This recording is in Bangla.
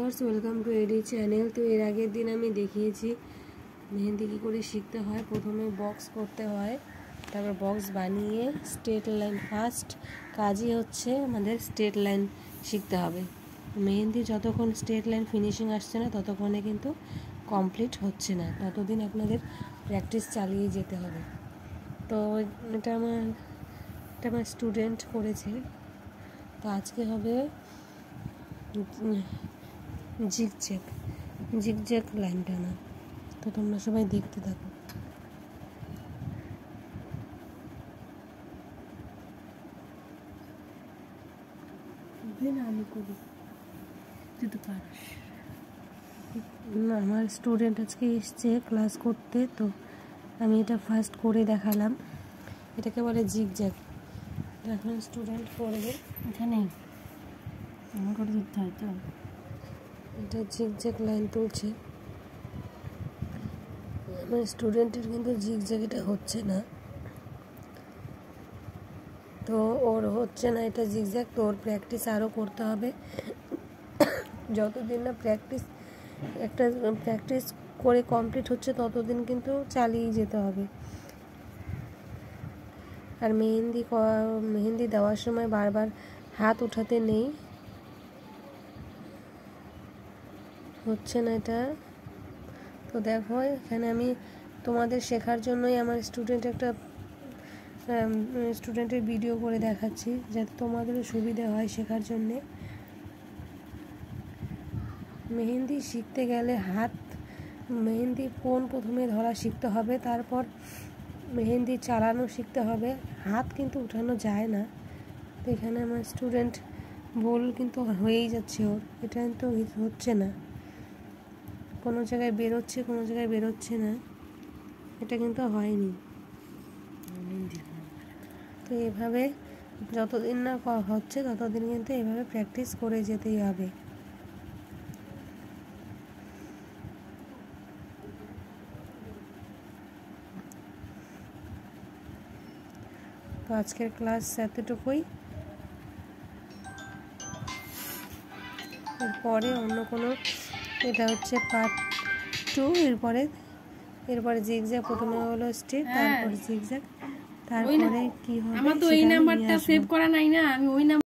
Viewers, welcome to AD channel. তো এর আগের দিন আমি দেখিয়েছি মেহেন্দি কী করে শিখতে হয়। প্রথমে বক্স করতে হয়, তারপর বক্স বানিয়ে স্ট্রেট লাইন, ফার্স্ট কাজই হচ্ছে আমাদের স্ট্রেট লাইন শিখতে হবে। মেহেন্দি যতক্ষণ স্ট্রেট লাইন ফিনিশিং আসছে না ততক্ষণে কিন্তু কমপ্লিট হচ্ছে না, ততদিন আপনাদের প্র্যাকটিস চালিয়ে যেতে হবে। তো এটা আমার স্টুডেন্ট করেছে। তো আজকে হবে জিগজ্যাগ লাইন টানা। তো তোমরা সবাই দেখতে থাকো। আমি করি, তুই তো পারিস না। আমার স্টুডেন্ট আজকে এসছে ক্লাস করতে, তো আমি এটা ফার্স্ট করে দেখালাম। এটাকে বলে জিগজ্যাগ। এখন স্টুডেন্ট করবে, এখানে আমার করে ধরতে হয়। তো এটা জিগজ্যাগ লাইন তুলছে। আমার স্টুডেন্টের কিন্তু জিগজ্যাগ এটা হচ্ছে না, তো ওর হচ্ছে না এটা জিগজ্যাগ। তো ওর প্র্যাকটিস আরও করতে হবে। যতদিন না প্র্যাকটিস করে কমপ্লিট হচ্ছে ততদিন কিন্তু চালিয়ে যেতে হবে। আর মেহেন্দি দেওয়ার সময় বারবার হাত উঠাতে নেই, হচ্ছে না এটা। তো দেখো, এখানে আমি তোমাদের শেখার জন্যই আমার স্টুডেন্টের ভিডিও করে দেখাচ্ছি, যাতে তোমাদেরও সুবিধা হয় শেখার জন্যে। মেহেন্দি শিখতে গেলে মেহেন্দি কোণ প্রথমে ধরা শিখতে হবে, তারপর মেহেন্দি চালানো শিখতে হবে। হাত কিন্তু উঠানো যায় না। তো এখানে আমার স্টুডেন্ট ভুল কিন্তু হয়েই যাচ্ছে ওর, এটা কিন্তু হচ্ছে না। কোনো জায়গায় বেরোচ্ছে, কোনো জায়গায় বেরোচ্ছে না, এটা কিন্তু হয়নি। তো এভাবে যতদিন না হচ্ছে ততদিন কিন্তু এভাবে প্র্যাকটিস করে যেতেই হবে। তো আজকের ক্লাস এতটুকুই। এরপরে অন্য কোনো, এটা হচ্ছে পার্ট 2। এরপরে জিগজ্যাগ। প্রথমে হলো স্ট্রেট, তারপর জিগজ্যাগ, তারপরে কি হবে। আমার তো এই নাম্বারটা সেভ করা নাই না, আমি ওই নাম্বার